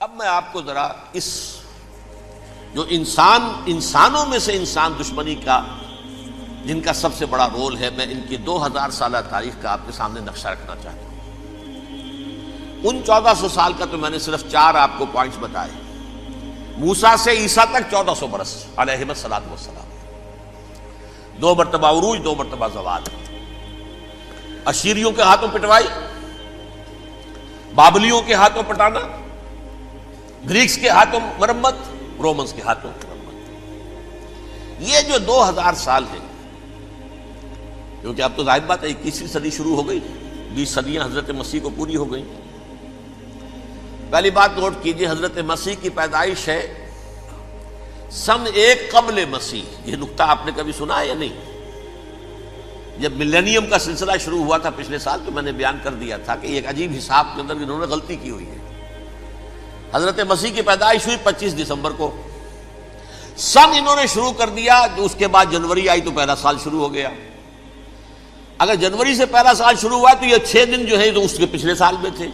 اب میں آپ کو ذرا اس جو انسانوں میں سے انسان دشمنی کا جن کا سب سے بڑا رول ہے، میں ان کی 2000 سالہ تاریخ کا آپ کے سامنے نقشہ رکھنا چاہتا ہوں۔ ان 1400 سال کا تو میں نے صرف 4 آپ کو پوائنٹس بتائے۔ موسیٰ سے عیسیٰ تک 1400 برس علیہ الصلوۃ والسلام، 2 مرتبہ عروج، 2 مرتبہ زوال، اشیریوں کے ہاتھوں پٹوائی، بابلیوں کے ہاتھوں پٹانا، گریکس کے ہاتھوں مرمت، رومنز کے ہاتھوں مرمت۔ یہ جو 2000 سال ہے، کیونکہ اب تو ظاہر بات ہے 21ویں صدی شروع ہو گئی، 20 صدیاں حضرت مسیح کو پوری ہو گئی۔ پہلی بات نوٹ کیجئے، حضرت مسیح کی پیدائش ہے سن 1 قبل مسیح۔ یہ نقطہ آپ نے کبھی سنا ہے یا نہیں؟ جب ملینیم کا سلسلہ شروع ہوا تھا پچھلے سال، تو میں نے بیان کر دیا تھا کہ ایک عجیب حساب کے اندر انہوں نے غلطی کی ہوئی ہے۔ حضرت مسیح کی پیدائش ہوئی 25 دسمبر کو، سن انہوں نے شروع کر دیا، جو اس کے بعد جنوری آئی تو پہلا سال شروع ہو گیا۔ اگر جنوری سے پہلا سال شروع ہوا تو یہ 6 دن جو ہے تو اس کے پچھلے سال میں تھے،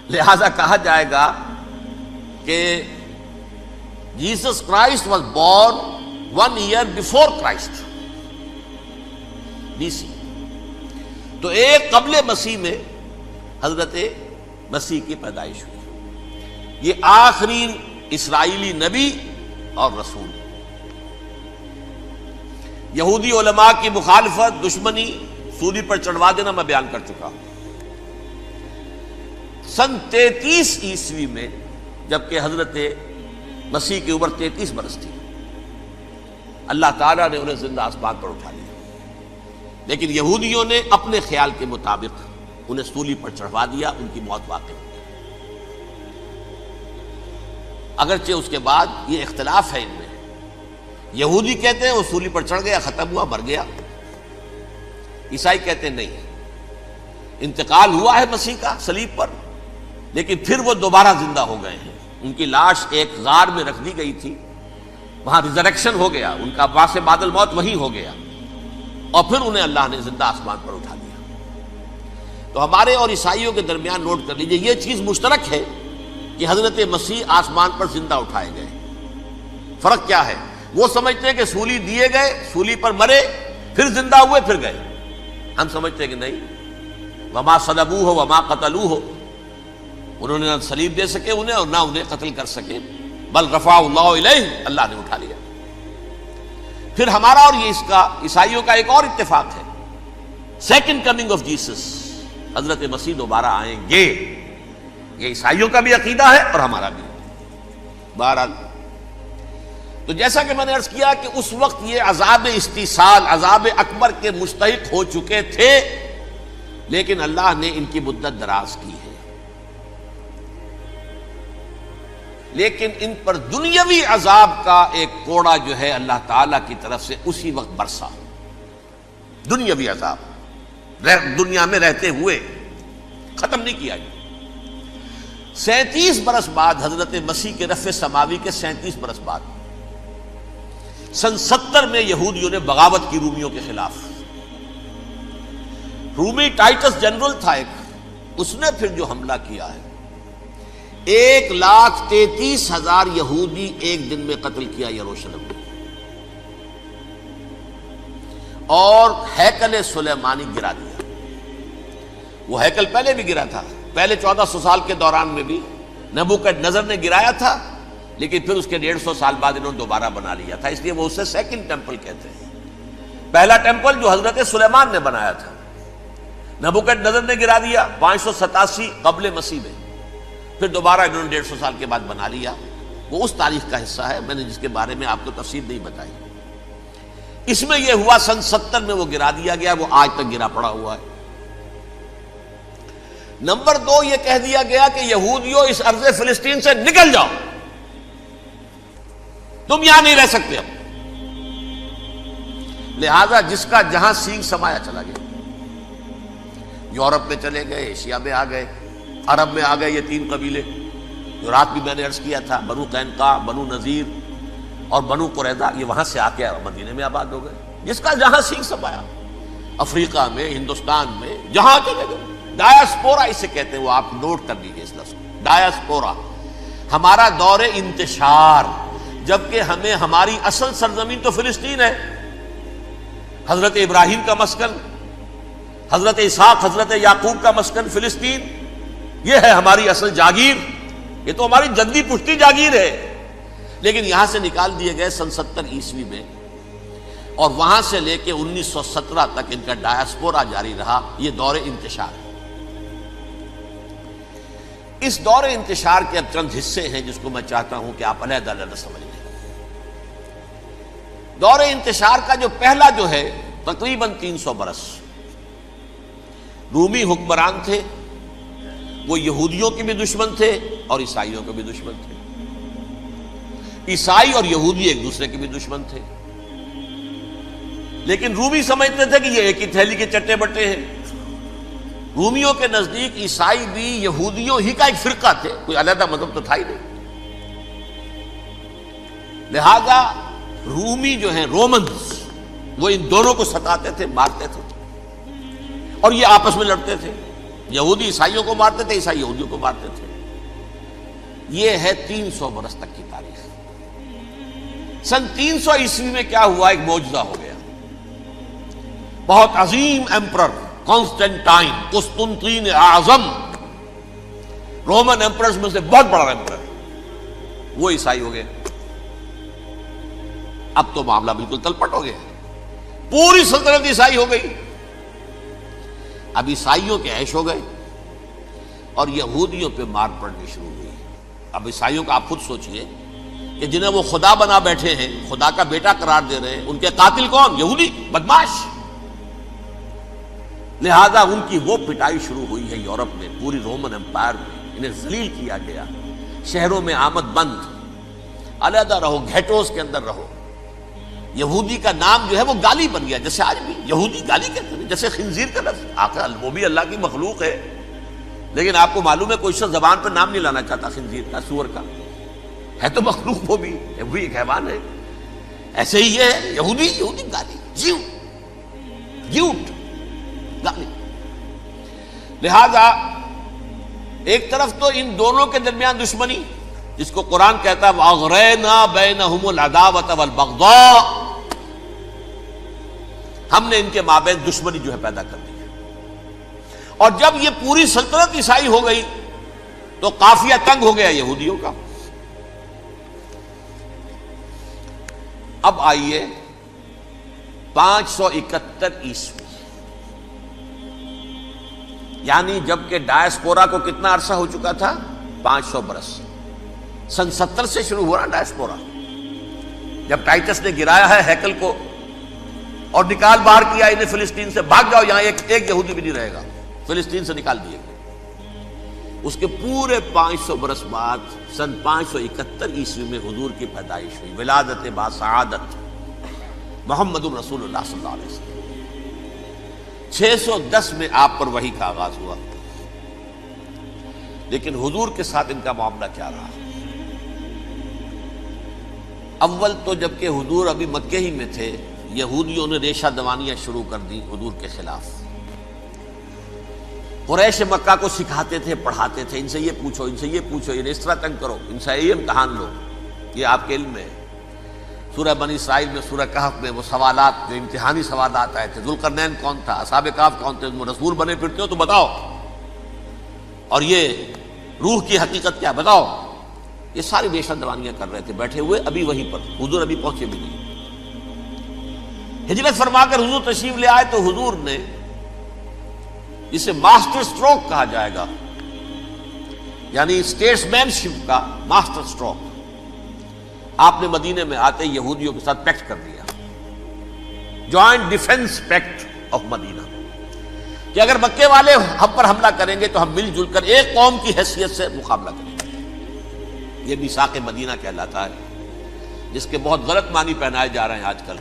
لہذا کہا جائے گا کہ Jesus Christ was born 1 year before Christ, BC۔ تو 1 قبل مسیح میں حضرت مسیح کی پیدائش ہوئی۔ یہ آخری اسرائیلی نبی اور رسول۔ یہودی علماء کی مخالفت، دشمنی، سولی پر چڑھوا دینا میں بیان کر چکا ہوں۔ سن 33 عیسوی میں، جبکہ حضرت مسیح کی عمر 33 برس تھی، اللہ تعالیٰ نے انہیں زندہ آسمان پر اٹھا لیا، لیکن یہودیوں نے اپنے خیال کے مطابق انہیں سولی پر چڑھوا دیا، ان کی موت واقع ہوئی۔ اگرچہ اس کے بعد یہ اختلاف ہے ان میں، یہودی کہتے ہیں وہ سولی پر چڑھ گیا، ختم ہوا، مر گیا۔ عیسائی کہتے ہیں نہیں، انتقال ہوا ہے مسیح کا صلیب پر، لیکن پھر وہ دوبارہ زندہ ہو گئے ہیں۔ ان کی لاش ایک غار میں رکھ دی گئی تھی، وہاں ریزریکشن ہو گیا، ان کا باعث بعد الموت وہی ہو گیا، اور پھر انہیں اللہ نے زندہ آسمان پر اٹھا دیا۔ تو ہمارے اور عیسائیوں کے درمیان نوٹ کر لیجئے، یہ چیز مشترک ہے کہ حضرت مسیح آسمان پر زندہ اٹھائے گئے۔ فرق کیا ہے؟ وہ سمجھتے ہیں کہ سولی دیے گئے، سولی پر مرے، پھر زندہ ہوئے، پھر گئے۔ ہم سمجھتے ہیں کہ نہیں، وما صلبوہ وما قتلوہ، انہوں نے نہ صلیب دے سکے انہیں اور نہ انہیں قتل کر سکے، بل رفع اللہ الیہ، اللہ نے اٹھا لیا۔ پھر ہمارا اور یہ اس کا عیسائیوں کا ایک اور اتفاق ہے، سیکنڈ کمنگ آف جیسس، حضرت مسیح دوبارہ آئیں گے۔ یہ عیسائیوں کا بھی عقیدہ ہے اور ہمارا بھی۔ بہرحال تو جیسا کہ میں نے عرض کیا کہ اس وقت یہ عذاب استیصال، عذاب اکبر کے مستحق ہو چکے تھے، لیکن اللہ نے ان کی مدت دراز کی ہے۔ لیکن ان پر دنیاوی عذاب کا ایک کوڑا جو ہے اللہ تعالیٰ کی طرف سے اسی وقت برسا، دنیاوی عذاب دنیا میں رہتے ہوئے ختم نہیں کیا۔ 37 برس بعد، حضرت مسیح کے رفع سماوی کے 37 برس بعد، سن 70 میں یہودیوں نے بغاوت کی رومیوں کے خلاف۔ رومی ٹائٹس جنرل تھا ایک، اس نے پھر جو حملہ کیا ہے، 1,33,000 یہودی ایک دن میں قتل کیا یروشلم میں، اور ہیکل سلیمانی گرا دیا۔ وہ ہیکل پہلے بھی گرا تھا، پہلے 1400 سال کے دوران میں بھی نبوکدنضر نے گرایا تھا، لیکن پھر اس کے 150 سال بعد انہوں نے دوبارہ بنا لیا تھا، اس لیے وہ اسے سیکنڈ ٹیمپل کہتے ہیں۔ پہلا ٹیمپل جو حضرت سلیمان نے بنایا تھا، نبوکدنضر نے گرا دیا 587 قبل مسیح میں، پھر دوبارہ انہوں نے 150 سال کے بعد بنا لیا۔ وہ اس تاریخ کا حصہ ہے، میں نے جس کے بارے میں آپ کو تفصیل نہیں بتائی۔ اس میں یہ ہوا سن 70 میں وہ گرا دیا گیا، وہ آج تک گرا پڑا ہوا ہے۔ نمبر 2، یہ کہہ دیا گیا کہ یہودیوں اس ارض فلسطین سے نکل جاؤ، تم یہاں نہیں رہ سکتے اب۔ لہذا جس کا جہاں سینگ سمایا چلا گیا، یورپ میں چلے گئے، ایشیا میں آ گئے، عرب میں آ گئے، یہ 3 قبیلے جو رات بھی میں نے عرض کیا تھا، بنو قینقاع، بنو نذیر اور بنو قریظہ، یہ وہاں سے آ کے مدینے میں آباد ہو گئے۔ جس کا جہاں سینگ سمایا، افریقہ میں، ہندوستان میں، جہاں چلے گئے، ڈایاسپورا اسے کہتے ہیں، وہ آپ نوٹ کر لیجیے اس لفظ کو، ڈایاسپورا، ہمارا دور انتشار، جبکہ ہمیں ہماری اصل سرزمین تو فلسطین ہے، حضرت ابراہیم کا مسکن، حضرت اسحاق حضرت یعقوب کا مسکن فلسطین، یہ ہے ہماری اصل جاگیر، یہ تو ہماری جدی پشتی جاگیر ہے، لیکن یہاں سے نکال دیے گئے سن 70 عیسوی میں، اور وہاں سے لے کے 1917 تک ان کا ڈایاسپورا جاری رہا۔ یہ دور انتشار ہے۔ اس دور انتشار کے اب چند حصے ہیں جس کو میں چاہتا ہوں کہ آپ علیحدہ علیحدہ سمجھ لیں۔ دور انتشار کا جو پہلا جو ہے تقریباً 300 برس، رومی حکمران تھے، وہ یہودیوں کے بھی دشمن تھے اور عیسائیوں کے بھی دشمن تھے، عیسائی اور یہودی ایک دوسرے کے بھی دشمن تھے، لیکن رومی سمجھتے تھے کہ یہ ایک ہی تھیلی کے چٹے بٹے ہیں۔ رومیوں کے نزدیک عیسائی بھی یہودیوں ہی کا ایک فرقہ تھے، کوئی علیحدہ مذہب تو تھا ہی نہیں، لہذا رومی جو ہیں رومنز وہ ان دونوں کو ستاتے تھے، مارتے تھے، اور یہ آپس میں لڑتے تھے، یہودی عیسائیوں کو مارتے تھے، عیسائی یہودیوں کو مارتے تھے۔ یہ ہے 300 برس تک کی تاریخ۔ سن 300 عیسوی میں کیا ہوا؟ ایک معجزہ ہو گیا۔ بہت عظیم ایمپرر کانسٹینٹائن، قسطنطین اعظم، رومن ایمپررز میں سے بہت بڑا ایمپرر، وہ عیسائی ہو گئے۔ اب تو معاملہ بالکل تلپٹ ہو گیا، پوری سلطنت عیسائی ہو گئی۔ اب عیسائیوں کے عیش ہو گئے اور یہودیوں پہ مار پڑنی شروع ہوئی۔ اب عیسائیوں کا آپ خود سوچئے کہ جنہیں وہ خدا بنا بیٹھے ہیں، خدا کا بیٹا قرار دے رہے ہیں، ان کے قاتل کون؟ یہودی بدماش۔ لہذا ان کی وہ پٹائی شروع ہوئی ہے یورپ میں، پوری رومن امپائر میں انہیں ذلیل کیا گیا، شہروں میں آمد بند، علیحدہ رہو، گھیٹوز کے اندر رہو۔ یہودی کا نام جو ہے وہ گالی بن گیا، جیسے آج بھی یہودی گالی کہتے ہیں، جیسے خنزیر کا لفظ، آخر وہ بھی اللہ کی مخلوق ہے، لیکن آپ کو معلوم ہے کوئی شخص زبان پہ نام نہیں لانا چاہتا خنزیر کا، سور کا، ہے تو مخلوق، وہ بھی ایک حیوان ہے۔ ایسے ہی یہ ہے یہودی گالی، جیوٹ گالی۔ لہذا ایک طرف تو ان دونوں کے درمیان دشمنی، جس کو قرآن کہتا ہے وَأَغْرَيْنَا بَيْنَهُمُ الْعَدَاوَةَ وَالْبَغْضَاءَ، ہم نے ان کے مابین دشمنی جو ہے پیدا کر دی ہے۔ اور جب یہ پوری سلطنت عیسائی ہو گئی تو قافیہ تنگ ہو گیا یہودیوں کا۔ اب آئیے 571 عیسوی، یعنی جب کہ ڈایاسپورا کو کتنا عرصہ ہو چکا تھا؟ 500 برس۔ سن 70 سے شروع ہوا نا ڈایاسپورا، جب ٹائٹس نے گرایا ہے ہیکل کو اور نکال باہر کیا انہیں فلسطین سے، بھاگ جاؤ یہاں ایک یہودی بھی نہیں رہے گا، فلسطین سے نکال دیے گئے۔ اس کے پورے 500 برس بعد سن 571 عیسوی میں حضور کی پیدائش ہوئی، ولادت با سعادت محمد الرسول اللہ صلی اللہ علیہ وسلم۔ 610 میں آپ پر وحی کا آغاز ہوا، لیکن حضور کے ساتھ ان کا معاملہ کیا رہا؟ اول تو جبکہ حضور ابھی مکے ہی میں تھے، یہودیوں نے ریشہ دوانیاں شروع کر دی حضور کے خلاف۔ قریش مکہ کو سکھاتے تھے، پڑھاتے تھے، ان سے یہ پوچھو، ان سے یہ پوچھو، انہیں اس طرح تنگ کرو، ان سے یہ امتحان لو، یہ آپ کے علم میں ہے۔ سورہ بنی اسرائیل میں، سورہ کہف میں وہ سوالات، جو امتحانی سوالات آئے تھے، ذوالقرنین کون تھا، اصحاب کہف کون تھے، تم رسول بنے پھرتے ہو تو بتاؤ، اور یہ روح کی حقیقت کیا بتاؤ، یہ ساری ریشہ دوانیاں کر رہے تھے بیٹھے ہوئے ابھی وہیں پر، حضور ابھی پہنچے بھی نہیں۔ ہجرت فرما کر حضور تشریف لے آئے تو حضور نے، جسے ماسٹر سٹروک کہا جائے گا، یعنی اسٹیٹس مین شپ کا ماسٹر سٹروک، آپ نے مدینے میں آتے یہودیوں کے ساتھ پیکٹ کر دیا، جوائنٹ ڈیفنس پیکٹ آف مدینہ، کہ اگر مکے والے ہم پر حملہ کریں گے تو ہم مل جل کر ایک قوم کی حیثیت سے مقابلہ کریں گے۔ یہ میثاق مدینہ کہلاتا ہے، جس کے بہت غلط معنی پہنائے جا رہے ہیں آج کل۔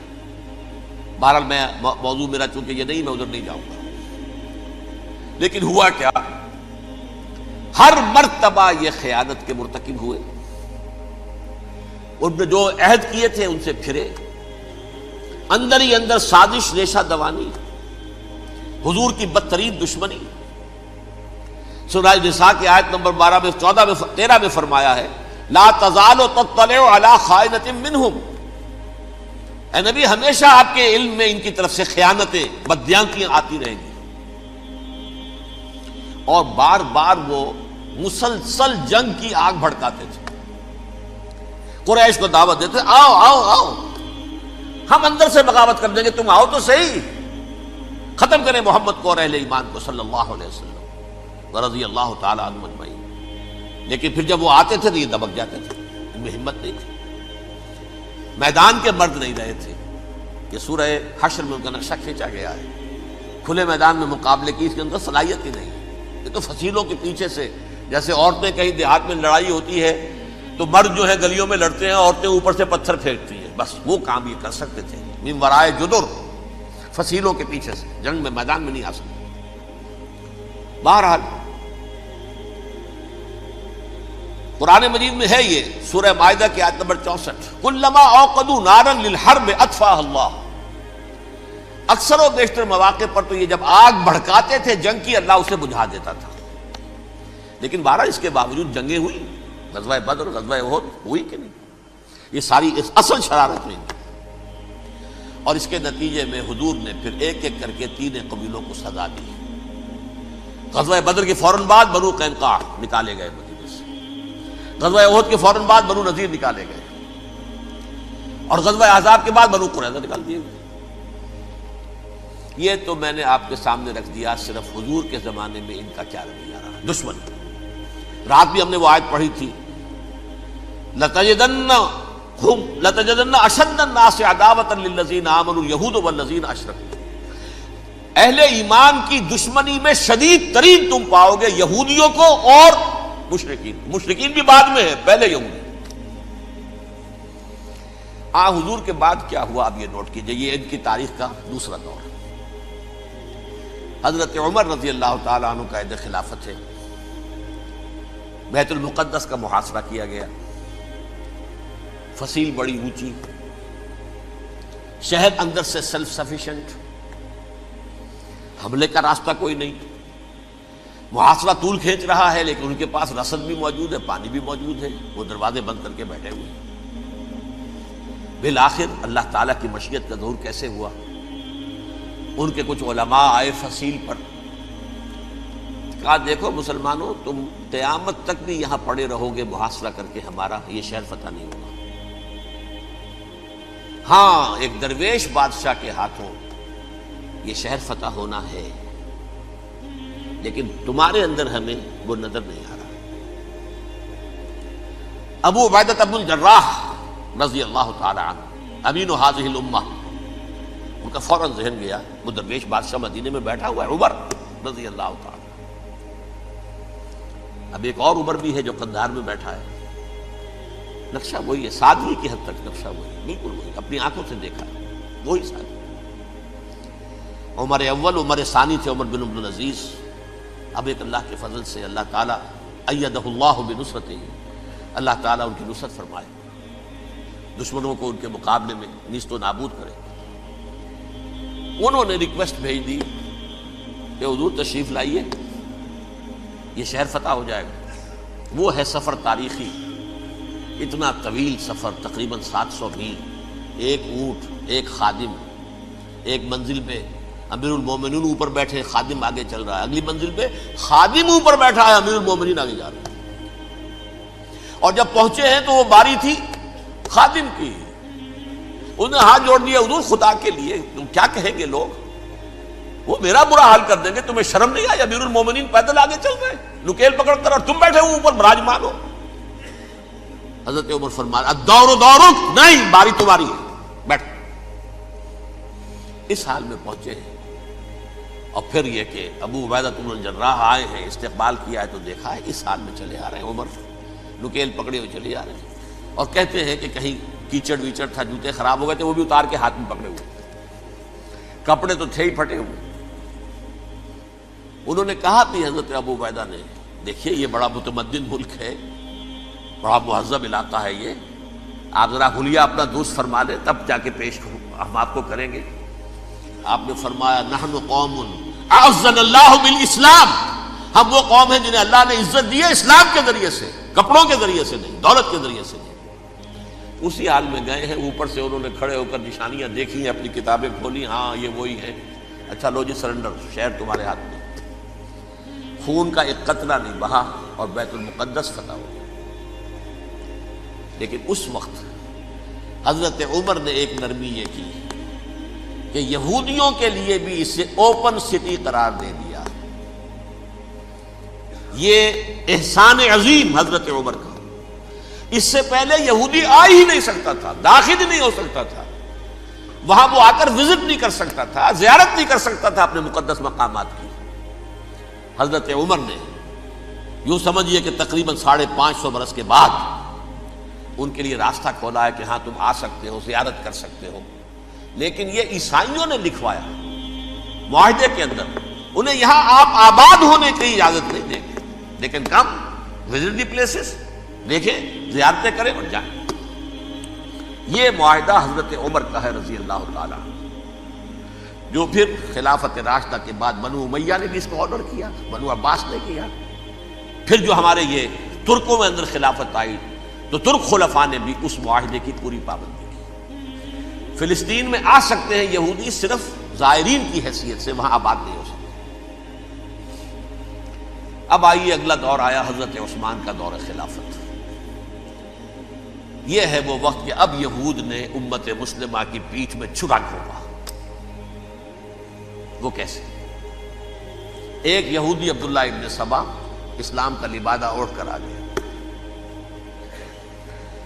بہرحال میں موضوع میرا چونکہ یہ نہیں، میں ادھر نہیں جاؤں گا، لیکن ہوا کیا؟ ہر مرتبہ یہ خیانت کے مرتکب ہوئے، ان نے جو عہد کیے تھے ان سے پھرے، اندر ہی اندر سازش، ریشہ دوانی، حضور کی بدترین دشمنی۔ سورہ نساء کی آیت نمبر 12 میں 13 میں فرمایا ہے لا تزال تطلع علی خائنۃ منہم، اے نبی ہمیشہ آپ کے علم میں ان کی طرف سے خیانتیں، بددیانتیاں آتی رہیں گی. اور بار بار وہ مسلسل جنگ کی آگ بھڑکاتے تھے. قریش کو دعوت دیتے، آؤ آؤ آؤ ہم اندر سے بغاوت کر دیں گے، تم آؤ تو صحیح، ختم کریں محمد کو اور اہل ایمان کو صلی اللہ علیہ وسلم ورضی اللہ تعالی عنہم اجمعین. لیکن پھر جب وہ آتے تھے تو یہ دبک جاتے تھے، ان میں ہمت نہیں تھی. میدان کے مرد نہیں رہے تھے. یہ سورہ حشر میں ان کا نقشہ کھینچا گیا ہے. کھلے میدان میں مقابلے کی اس کے اندر صلاحیت ہی نہیں. یہ تو فصیلوں کے پیچھے سے، جیسے عورتیں کہیں دیہات میں لڑائی ہوتی ہے تو مرد جو ہے گلیوں میں لڑتے ہیں، عورتیں اوپر سے پتھر پھینکتی ہیں، بس وہ کام یہ کر سکتے تھے. من ورائے جدر، فصیلوں کے پیچھے سے، جنگ میں میدان میں نہیں آ سکتے. بہرحال قرآن مجید میں ہے یہ سورہ مائدہ کی آیت نمبر 64، کلما اوقدوا نارا للحرب اطفاها اللہ. اکثر و بیشتر مواقع پر تو یہ جب آگ بھڑکاتے تھے جنگ کی، اللہ اسے بجھا دیتا تھا. لیکن بہرحال اس کے باوجود جنگیں ہوئی، غزوہ بدر، غزوہ احد ہوئی کہ نہیں؟ یہ ساری اس اصل شرارت میں. اور اس کے نتیجے میں حضور نے پھر ایک ایک کر کے 3 قبیلوں کو سزا دی. غزوہ بدر کے فوراً بعد بنو قینقاع نکالے گئے مدینے سے، غزوہ احد کے فوراً بعد بنو نذیر نکالے گئے، اور غزوہ احزاب کے بعد بنو قریظہ نکال دیے گئے. یہ تو میں نے آپ کے سامنے رکھ دیا صرف حضور کے زمانے میں ان کا کیا رویہ رہا. دشمن، رات بھی ہم نے وہ آیت پڑھی تھی، لَتَجِدَنَّ أَشَدَّ النَّاسِ عَدَاوَةً لِلَّذِينَ آمَنُوا الْيَهُودُ وَالَّذِينَ أَشْرَكُوا. اہل ایمان کی دشمنی میں شدید ترین تم پاؤ گے یہودیوں کو اور مشرکین. مشرکین بھی بعد میں ہے، پہلے یہودی. حضور کے بعد کیا ہوا اب یہ نوٹ کیجئے. یہ ان کی تاریخ کا دوسرا دور. حضرت عمر رضی اللہ تعالیٰ عنہ قائد خلافت ہے. بیت المقدس کا محاصرہ کیا گیا، فصیل بڑی اونچی، شہر اندر سے سیلف سفیشینٹ، حملے کا راستہ کوئی نہیں. محاصرہ طول کھینچ رہا ہے لیکن ان کے پاس رسد بھی موجود ہے، پانی بھی موجود ہے، وہ دروازے بند کر کے بیٹھے ہوئے ہیں. بالآخر اللہ تعالیٰ کی مشیت کا ظہور کیسے ہوا؟ ان کے کچھ علماء آئے فصیل پر، کہا دیکھو مسلمانوں، تم قیامت تک بھی یہاں پڑے رہو گے محاصرہ کر کے، ہمارا یہ شہر فتح نہیں ہوگا. ہاں ایک درویش بادشاہ کے ہاتھوں یہ شہر فتح ہونا ہے، لیکن تمہارے اندر ہمیں وہ نظر نہیں آ رہا. ابو عبیدہ بن الجراح رضی اللہ تعالی عنہ، امین هذه الامہ، ان کا فوراً ذہن گیا وہ درویش بادشاہ مدینے میں بیٹھا ہوا ہے عمر رضی اللہ تعالی. اب ایک اور عمر بھی ہے جو قندھار میں بیٹھا ہے. نقشہ وہی ہے، سادگی کی حد تک نقشہ وہی ہے، بالکل وہی، اپنی آنکھوں سے دیکھا ہے وہی سادگی. عمر اول، عمر ثانی تھے عمر بن عبد العزیز. اب ایک اللہ کے فضل سے اللہ تعالیٰ ایدہ اللہ بنصرتہ، اللہ تعالیٰ ان کی نصرت فرمائے، دشمنوں کو ان کے مقابلے میں نیست و نابود کرے. انہوں نے ریکویسٹ بھیج دی کہ حضور تشریف لائیے، یہ شہر فتح ہو جائے گا. وہ ہے سفر تاریخی، اتنا طویل سفر، تقریباً 700 میل، ایک اونٹ، ایک خادم، ایک منزل پہ امیر المومنین اوپر بیٹھے، خادم آگے چل رہا ہے، اگلی منزل پہ خادم اوپر بیٹھا ہے، امیر المومنین آگے جا رہے ہیں. اور جب پہنچے ہیں تو وہ باری تھی خادم کی. انہوں نے ہاتھ جوڑ دیا، حضور خدا کے لیے تم کیا کہیں گے لوگ، وہ میرا برا حال کر دیں گے، تمہیں شرم نہیں آئی؟ امیر المومنین پیدل آگے چل رہے ہیں نکیل پکڑ کر، اور تم بیٹھے ہو اوپر براجمان ہو. حضرت عمر فرمایا الدور دورک، نہیں باری تمہاری ہے، بیٹھ. اس حال میں پہنچے ہیں. اور پھر یہ کہ ابو عبیدہ بن الجراح آئے ہیں، استقبال کیا ہے تو دیکھا ہے اس حال میں چلے آ رہے ہیں. عمر نکیل پکڑے ہوئے چلے آ رہے ہیں، اور کہتے ہیں کہ کہیں کیچڑ ویچڑ تھا، جوتے خراب ہو گئے تھے، وہ بھی اتار کے ہاتھ میں پکڑے ہوئے، کپڑے تو تھے ہی پھٹے ہوئے. انہوں نے کہا بھی حضرت ابو عبیدہ نے، دیکھیے یہ بڑا متمدن ملک ہے، بڑا مہذب علاقہ ہے یہ، آپ ذرا حلیہ اپنا درست فرما لیں تب جا کے پیش ہم آپ کو کریں گے. آپ نے فرمایا نحن قوم اعزنا اللہ بالاسلام، ہم وہ قوم ہیں جنہیں اللہ نے عزت دی ہے اسلام کے ذریعے سے، کپڑوں کے ذریعے سے نہیں، دولت کے ذریعے سے نہیں۔ اسی حال میں گئے ہیں، اوپر سے انہوں نے کھڑے ہو کر نشانیاں دیکھی ہیں، اپنی کتابیں کھولی، ہاں یہ وہی ہے، اچھا لو جی سرنڈر، شہر تمہارے ہاتھ میں۔ خون کا ایک قطرہ نہیں بہا اور بیت المقدس فتح ہو گیا۔ لیکن اس وقت حضرت عمر نے ایک نرمی یہ کی کہ یہودیوں کے لیے بھی اسے اوپن سٹی قرار دے دیا۔ یہ احسان عظیم حضرت عمر کا، اس سے پہلے یہودی آ ہی نہیں سکتا تھا، داخل ہی نہیں ہو سکتا تھا، وہاں وہ آ کر وزٹ نہیں کر سکتا تھا، زیارت نہیں کر سکتا تھا اپنے مقدس مقامات کی۔ حضرت عمر نے یوں سمجھیے کہ تقریباً 550 برس کے بعد ان کے لیے راستہ کھولا ہے کہ ہاں تم آ سکتے ہو، زیارت کر سکتے ہو۔ لیکن یہ عیسائیوں نے لکھوایا معاہدے کے اندر، انہیں یہاں آپ آباد ہونے کی اجازت نہیں دیں گے، لیکن کم وزٹ دی پلیسز، دیکھیں زیارتیں کریں اور جائیں۔ یہ معاہدہ حضرت عمر کا ہے رضی اللہ تعالیٰ، جو پھر خلافت راشدہ کے بعد بنو امیہ نے بھی اس کو آنر کیا، بنو عباس نے کیا۔ پھر جو ہمارے یہ ترکوں میں اندر خلافت آئی تو ترک خلفاء نے بھی اس معاہدے کی پوری پابندی کی۔ فلسطین میں آ سکتے ہیں یہودی صرف زائرین کی حیثیت سے، وہاں آباد نہیں ہو سکتے۔ اب آئیے اگلا دور آیا حضرت عثمان کا دور خلافت۔ یہ ہے وہ وقت کہ اب یہود نے امت مسلمہ کی پیٹھ میں چھرا گھونپا۔ وہ کیسے؟ ایک یہودی عبداللہ ابن سبا اسلام کا لبادہ اوڑھ کر آ گیا،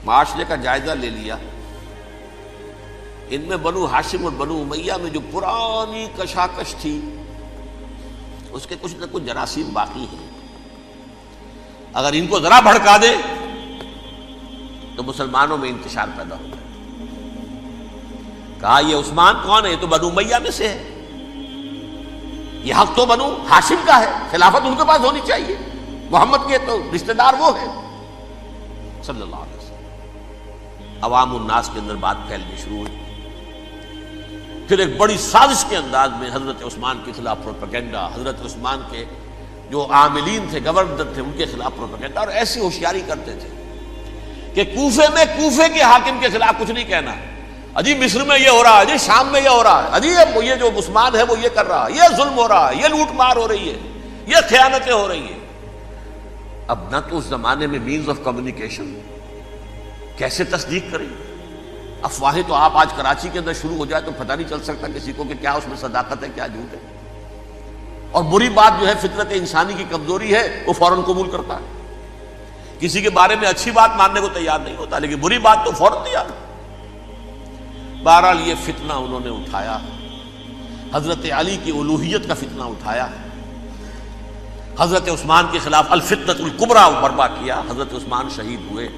معاشرے کا جائزہ لے لیا، ان میں بنو ہاشم اور بنو امیہ میں جو پرانی کشاکش تھی اس کے کچھ نہ کچھ جراثیم باقی ہیں، اگر ان کو ذرا بھڑکا دے تو مسلمانوں میں انتشار پیدا ہوگا۔ کہا یہ عثمان کون ہے؟ یہ تو بنو امیہ میں سے ہے، یہ حق تو بنو ہاشم کا ہے، خلافت ان کے پاس ہونی چاہیے، محمد کے تو رشتہ دار وہ ہیں صلی اللہ علیہ وسلم۔ عوام الناس کے اندر بات پھیلنی شروع ہوئی۔ پھر ایک بڑی سازش کے انداز میں حضرت عثمان کے خلاف پروپیگنڈا، حضرت عثمان کے جو عاملین تھے، گورنر تھے، ان کے خلاف پروپیگنڈا، اور ایسی ہوشیاری کرتے تھے کہ کوفے میں کوفے کے حاکم کے خلاف کچھ نہیں کہنا، اجی مصر میں یہ ہو رہا ہے، اجی شام میں یہ ہو رہا ہے، اجی یہ جو عثمان ہے وہ یہ کر رہا ہے، یہ ظلم ہو رہا ہے، یہ لوٹ مار ہو رہی ہے، یہ خیانتیں ہو رہی ہیں۔ اب نہ تو اس زمانے میں مینز آف کمیونیکیشن، کیسے تصدیق کریں؟ افواہیں تو آپ آج کراچی کے اندر شروع ہو جائے تو پتہ نہیں چل سکتا کسی کو کہ کیا اس میں صداقت ہے کیا جھوٹ ہے، اور بری بات جو ہے فطرت انسانی کی کمزوری ہے وہ فوراً قبول کرتا ہے، کسی کے بارے میں اچھی بات ماننے کو تیار نہیں ہوتا، لیکن بری بات تو فوراً تیار۔ بہرحال یہ فتنہ انہوں نے اٹھایا، حضرت علی کی الوہیت کا فتنہ اٹھایا، حضرت عثمان کے خلاف الفتنۃ الکبریٰ برپا کیا، حضرت عثمان شہید ہوئے۔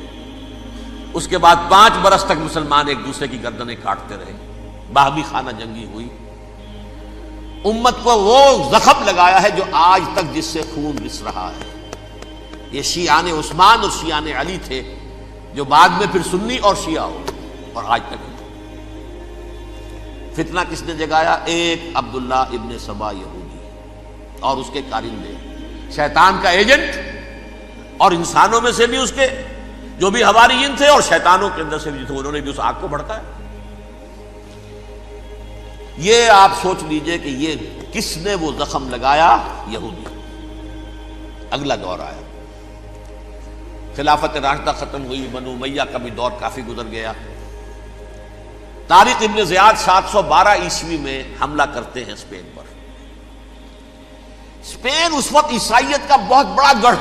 اس کے بعد 5 برس تک مسلمان ایک دوسرے کی گردنیں کاٹتے رہے، باہمی خانہ جنگی ہوئی، امت کو وہ زخم لگایا ہے جو آج تک جس سے خون رس رہا ہے۔ یہ شیعان عثمان اور شیعان علی تھے جو بعد میں پھر سنی اور شیعہ ہو، اور آج تک فتنہ کس نے جگایا؟ ایک عبداللہ ابن سبا یہودی اور اس کے کارندے، شیطان کا ایجنٹ، اور انسانوں میں سے بھی اس کے جو بھی حواریین تھے اور شیطانوں کے اندر سے بھی تھے، انہوں نے بھی اس آگ کو بھڑکایا۔ یہ آپ سوچ لیجئے کہ یہ کس نے وہ زخم لگایا؟ یہودی۔ اگلا دور آیا، خلافت راشدہ ختم ہوئی، بنو امیہ کا بھی دور کافی گزر گیا۔ طارق ابن زیاد 712 عیسوی میں حملہ کرتے ہیں اسپین پر۔ اسپین اس وقت عیسائیت کا بہت بڑا گڑھ،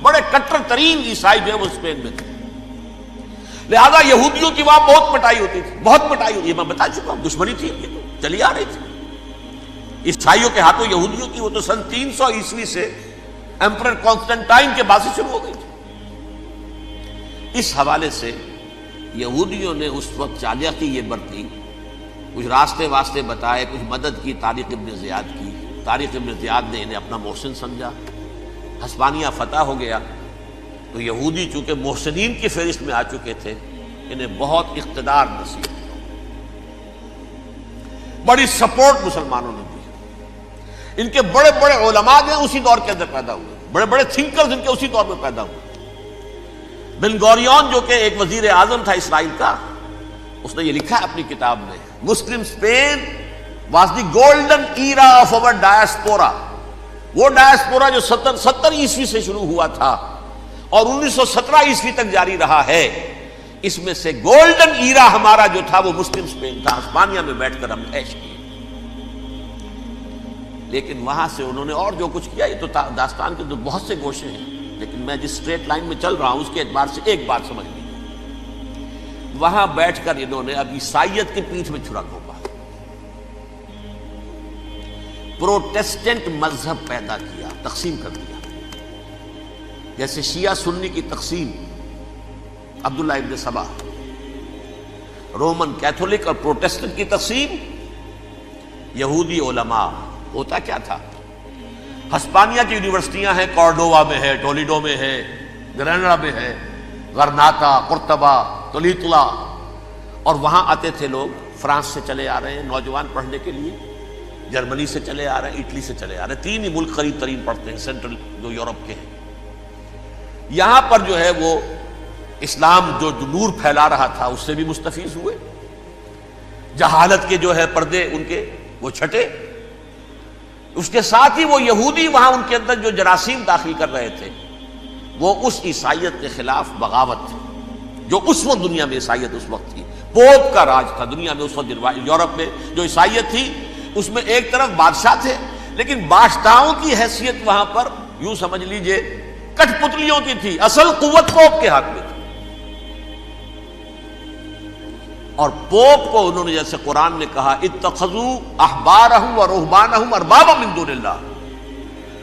بڑے کٹر ترین عیسائی جو ہے وہ اسپین میں تھے، لہذا یہودیوں کی وہاں بہت پٹائی ہوتی تھی، یہ میں بتا چکا ہوں، دشمنی تھی، یہ تو چلی آ رہی تھی عیسائیوں کے ہاتھوں یہودیوں کی، وہ تو سن 300 عیسوی سے ایمپرر کانسٹنٹائن کے بعد سے شروع ہو گئی تھی۔ اس حوالے سے یہودیوں نے اس وقت چالاکی یہ برتی، کچھ راستے واسطے بتائے، کچھ مدد کی طارق ابن زیاد کی۔ طارق ابن زیاد نے انہیں اپنا محسن سمجھا، ہسپانیہ فتح ہو گیا تو یہودی چونکہ محسنین کی فہرست میں آ چکے تھے، انہیں بہت اقتدار نصیب ہوا، بڑی سپورٹ مسلمانوں نے دی۔ ان کے بڑے بڑے علماء جو ہیں اسی دور کے اندر پیدا ہوئے، بڑے بڑے تھنکرز ان کے اسی دور میں پیدا ہوئے۔ بن گوریون جو کہ ایک وزیر اعظم تھا اسرائیل کا، اس نے یہ لکھا ہے اپنی کتاب میں، Muslim Spain was the golden era of our diaspora, وہ ڈائسپورا جو 70 عیسوی سے شروع ہوا تھا اور 1917 عیسوی تک جاری رہا ہے، اس میں سے گولڈن ایرا ہمارا جو تھا وہ مسلم اسپین تھا، ہسپانیہ میں بیٹھ کر ہم عیش کیے۔ لیکن وہاں سے انہوں نے اور جو کچھ کیا، یہ تو داستان کے تو بہت سے گوشے ہیں، لیکن میں جس اسٹریٹ لائن میں چل رہا ہوں اس کے اعتبار سے ایک بات سمجھ لیجیے، وہاں بیٹھ کر انہوں نے اب عیسائیت کی پیٹھ میں چھرا گھونپا، پروٹیسٹنٹ مذہب پیدا کیا، تقسیم کر دیا، جیسے شیعہ سنی کی تقسیم، عبداللہ ابن سبا، رومن کیتھولک اور پروٹیسٹنٹ کی تقسیم، یہودی علماء۔ ہوتا کیا تھا، ہسپانیہ کی یونیورسٹیاں ہیں، کارڈووا میں ہے، ٹولیڈو میں ہے، گریناڈا میں ہے، غرناطہ، قرطبہ، تولیتلا، اور وہاں آتے تھے لوگ، فرانس سے چلے آ رہے ہیں نوجوان پڑھنے کے لیے، جرمنی سے چلے آ رہے ہیں، اٹلی سے چلے آ رہے ہیں، 3 ہی ملک قریب ترین پڑھتے ہیں سینٹرل جو یورپ کے ہیں۔ یہاں پر جو ہے وہ اسلام جو نور پھیلا رہا تھا اس سے بھی مستفیض ہوئے، جہالت کے جو ہے پردے ان کے وہ چھٹے، اس کے ساتھ ہی وہ یہودی وہاں ان کے اندر جو جراثیم داخل کر رہے تھے وہ اس عیسائیت کے خلاف بغاوت تھی، جو اس وقت دنیا میں عیسائیت اس وقت تھی، پوپ کا راج تھا دنیا میں اس وقت۔ یورپ میں جو عیسائیت تھی اس میں ایک طرف بادشاہ تھے، لیکن بادشاہوں کی حیثیت وہاں پر یوں سمجھ لیجئے کٹ پتلیوں کی تھی، اصل قوت پوپ کے ہاتھ میں تھی۔ اور پوپ کو انہوں نے جیسے قرآن نے کہا اتخذوا احبارهم ورهبانهم اربابا من دون اللہ،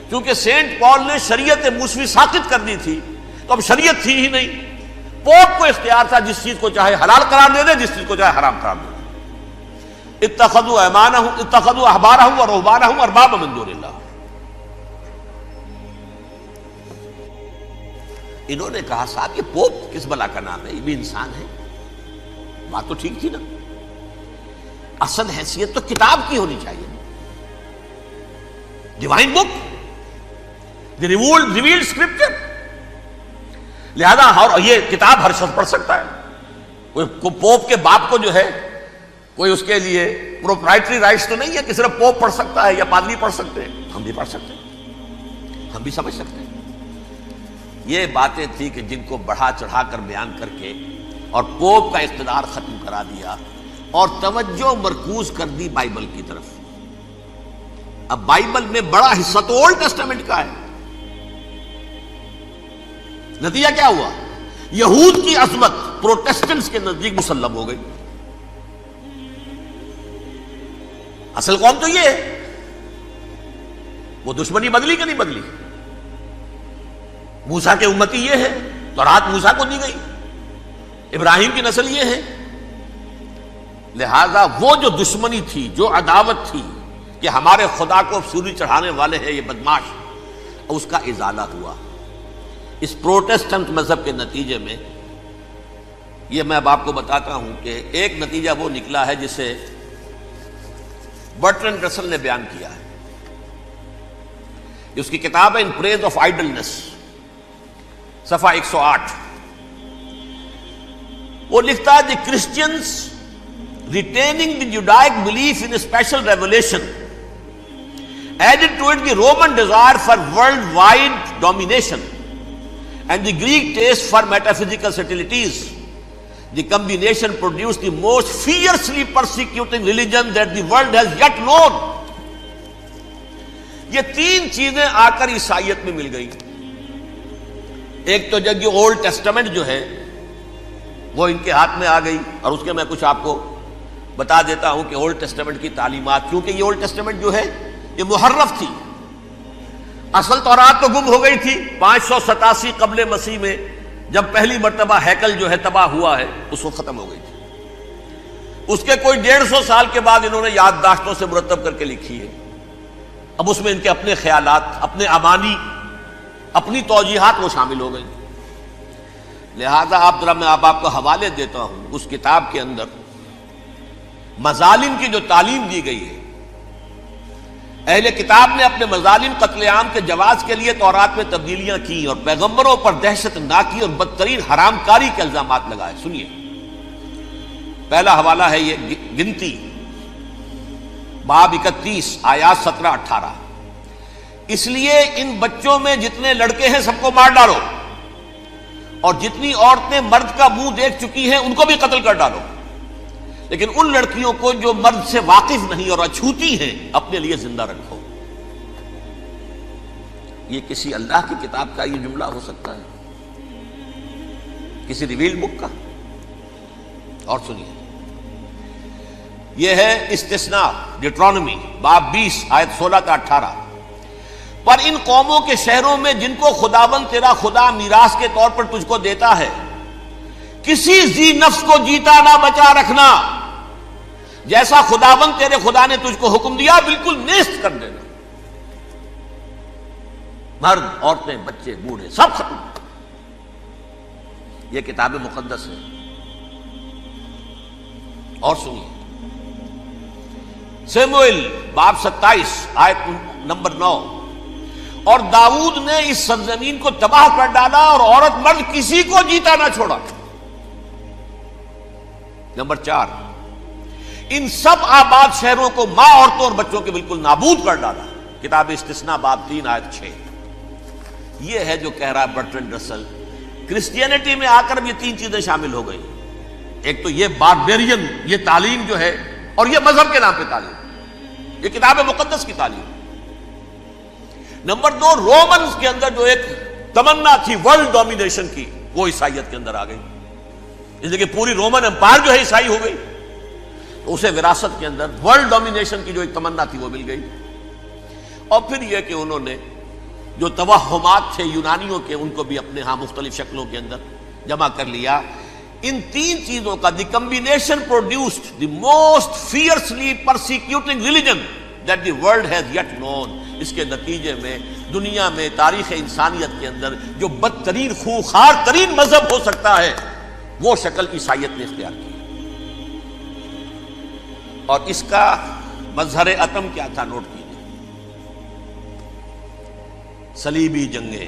کیونکہ سینٹ پال نے شریعت موسوی ساقط کر دی تھی تو اب شریعت تھی ہی نہیں، پوپ کو اختیار تھا جس چیز کو چاہے حلال قرار دے دے، جس چیز کو چاہے حرام قرار دے دے۔ اتخذوا احبارهم ورهبانهم اربابا من دون اللہ۔ انہوں نے کہا صاحب یہ پوپ کس بلا کا نام ہے، یہ بھی انسان ہے، بات تو ٹھیک تھی نا، اصل حیثیت تو کتاب کی ہونی چاہیے، ڈیوائن بک، دی ریویلڈ اسکرپچر، لہذا یہ کتاب ہر شخص پڑھ سکتا ہے، کوئی پوپ کے باپ کو جو ہے کوئی اس کے لیے پروپرائٹری رائٹس تو نہیں ہے کہ صرف پوپ پڑھ سکتا ہے یا پادری پڑھ سکتے ہیں، ہم بھی پڑھ سکتے ہیں، ہم بھی سمجھ سکتے ہیں۔ یہ باتیں تھی کہ جن کو بڑھا چڑھا کر بیان کر کے اور پوپ کا اقتدار ختم کرا دیا اور توجہ مرکوز کر دی بائبل کی طرف۔ اب بائبل میں بڑا حصہ تو اولڈ ٹیسٹامنٹ کا ہے، نتیجہ کیا ہوا، یہود کی عظمت پروٹیسٹنٹس کے نزدیک مسلم ہو گئی۔ اصل قوم تو یہ ہے، وہ دشمنی بدلی کہ نہیں بدلی، موسیٰ کے امتی یہ ہے، تورات موسیٰ کو دی گئی، ابراہیم کی نسل یہ ہے، لہذا وہ جو دشمنی تھی، جو عداوت تھی کہ ہمارے خدا کو سوری چڑھانے والے ہیں یہ بدماش، اس کا ازالہ ہوا اس پروٹیسٹنٹ مذہب کے نتیجے میں۔ یہ میں اب آپ کو بتاتا ہوں کہ ایک نتیجہ وہ نکلا ہے جسے برٹرنڈ رسل نے بیان کیا ہے، اس کی کتاب ہے ان پریز آف آئیڈلنس، صفحہ 108۔ وہ لکھتا ہے the Christians retaining the Judaic belief in special revelation added to it the Roman desire for worldwide domination and the Greek taste for metaphysical subtleties. The combination produced the most fiercely persecuting religion that the world has yet known. یہ 3 چیزیں آ کر عیسائیت میں مل گئی۔ ایک تو جب یہ اولڈ ٹیسٹامنٹ جو ہے وہ ان کے ہاتھ میں آ گئی، اور اس کے میں کچھ آپ کو بتا دیتا ہوں کہ اولڈ ٹیسٹامنٹ کی تعلیمات، کیونکہ یہ اولڈ ٹیسٹامنٹ جو ہے یہ محرف تھی، اصل تورات تو گم ہو گئی تھی 587 قبل مسیح میں، جب پہلی مرتبہ ہیکل جو ہے تباہ ہوا ہے اس وقت ختم ہو گئی تھی۔ اس کے کوئی 150 سال کے بعد انہوں نے یادداشتوں سے مرتب کر کے لکھی ہے، اب اس میں ان کے اپنے خیالات، اپنے امانی، اپنی توجیحات وہ شامل ہو گئی۔ لہذا میں آپ کو حوالے دیتا ہوں، اس کتاب کے اندر مظالم کی جو تعلیم دی گئی ہے، اہل کتاب نے اپنے مظالم قتل عام کے جواز کے لیے تورات میں تبدیلیاں کی اور پیغمبروں پر دہشت ناکی اور بدترین حرام کاری کے الزامات لگائے. سنیے، پہلا حوالہ ہے یہ گنتی باب 31 آیات 17-18. اس لیے ان بچوں میں جتنے لڑکے ہیں سب کو مار ڈالو، اور جتنی عورتیں مرد کا منہ دیکھ چکی ہیں ان کو بھی قتل کر ڈالو، لیکن ان لڑکیوں کو جو مرد سے واقف نہیں اور اچھوتی ہیں اپنے لیے زندہ رکھو. یہ کسی اللہ کی کتاب کا یہ جملہ ہو سکتا ہے؟ کسی ریویل بک کا؟ اور سنیے، یہ ہے استثناء ڈیٹرانومی باب 20 آیت 16-18. پر ان قوموں کے شہروں میں جن کو خداوند تیرا خدا میراث کے طور پر تجھ کو دیتا ہے، کسی ذی نفس کو جیتا نہ بچا رکھنا، جیسا خداوند تیرے خدا نے تجھ کو حکم دیا بالکل نیست کر دینا. مرد، عورتیں، بچے، بوڑھے سب ختم. یہ کتاب مقدس ہے. اور سنیے، سموئیل باب 27 آیت نمبر 9. اور داؤد نے اس سرزمین کو تباہ کر ڈالا اور عورت مرد کسی کو جیتا نہ چھوڑا. نمبر 4، ان سب آباد شہروں کو ماں، عورتوں اور بچوں کے بالکل نابود کر ڈالا. کتاب استثناء باب 3 آیت 6. یہ ہے جو کہہ رہا ہے برٹرنڈ رسل، کرسچینٹی میں آ کر یہ تین چیزیں شامل ہو گئی. ایک تو یہ باربیرین یہ تعلیم جو ہے، اور یہ مذہب کے نام پہ تعلیم، یہ کتاب مقدس کی تعلیم. نمبر 2، رومنز کے اندر جو ایک تمنا تھی ورلڈ ڈومینیشن کی، وہ عیسائیت کے اندر آ گئی. اس لیے کہ پوری رومن امپائر جو ہے عیسائی ہو گئی، تو اسے وراثت کے اندر ورلڈ ڈومینیشن کی جو ایک تمنا تھی وہ مل گئی. اور پھر یہ کہ انہوں نے جو توہمات تھے یونانیوں کے، ان کو بھی اپنے ہاں مختلف شکلوں کے اندر جمع کر لیا. ان تین چیزوں کا the combination produced the most fiercely persecuting religion that the world has yet known. اس کے نتیجے میں دنیا میں تاریخ انسانیت کے اندر جو بدترین خوخار ترین مذہب ہو سکتا ہے وہ شکل عیسائیت نے اختیار کی. اور اس کا مظہر عتم کیا تھا؟ نوٹ کیجیے، صلیبی جنگیں.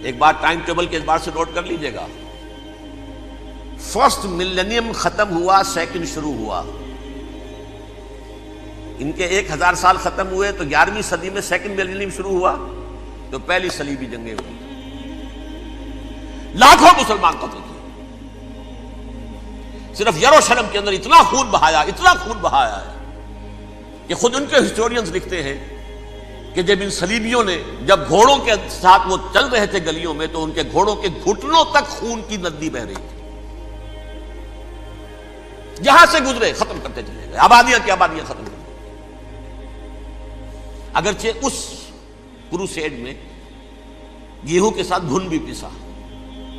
ایک بار ٹائم ٹیبل کے اعتبار سے نوٹ کر لیجئے گا. فرسٹ ملینیم ختم ہوا، سیکنڈ شروع ہوا. ان کے 1000 سال ختم ہوئے تو 11ویں صدی میں سیکنڈ ملینیم شروع ہوا، تو پہلی صلیبی جنگیں ہوئی. لاکھوں مسلمان قتل کیے. صرف یروشلم کے اندر اتنا خون بہایا ہے کہ خود ان کے ہسٹورینز لکھتے ہیں کہ جب ان صلیبیوں نے جب گھوڑوں کے ساتھ وہ چل رہے تھے گلیوں میں، تو ان کے گھوڑوں کے گھٹنوں تک خون کی ندی بہ رہی تھی. جہاں سے گزرے ختم کرتے چلے گئے، آبادیاں کی آبادیاں ختم کر. اگرچہ اس کروسیڈ میں گیہوں کے ساتھ گھن بھی پسا،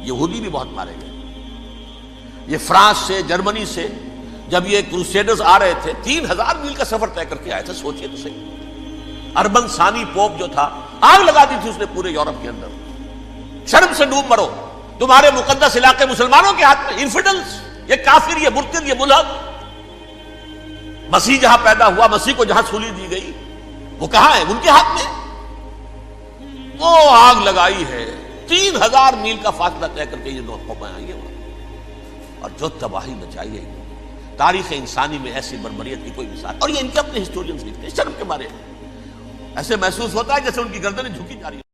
یہودی بھی بہت مارے گئے. یہ فرانس سے، جرمنی سے جب یہ کروسیڈرز آ رہے تھے، 3000 میل کا سفر طے کر کے آئے تھے. سوچئے تو صحیح. اربن ثانی پوپ جو تھا، آگ لگا دی تھی اس نے پورے یورپ کے اندر. شرم سے ڈوب مرو، تمہارے مقدس علاقے مسلمانوں کے ہاتھ میں. انفیڈلز، یہ کافر، یہ مرتد، یہ ملحد. مسیح جہاں پیدا ہوا، مسیح کو جہاں سولی دی گئی، وہ کہاں ہے؟ ان کے ہاتھ میں. وہ آگ لگائی ہے. 3000 میل کا فاصلہ طے کر کے یہ لوگ قومیں آئی ہیں، اور جو تباہی مچائی ہے تاریخ انسانی میں ایسی بربریت کی کوئی مثال. اور یہ ان کے اپنے ہسٹورینز لکھتے ہیں. شرم کے مارے ایسے محسوس ہوتا ہے جیسے ان کی گردنیں جھکی جا رہی ہیں.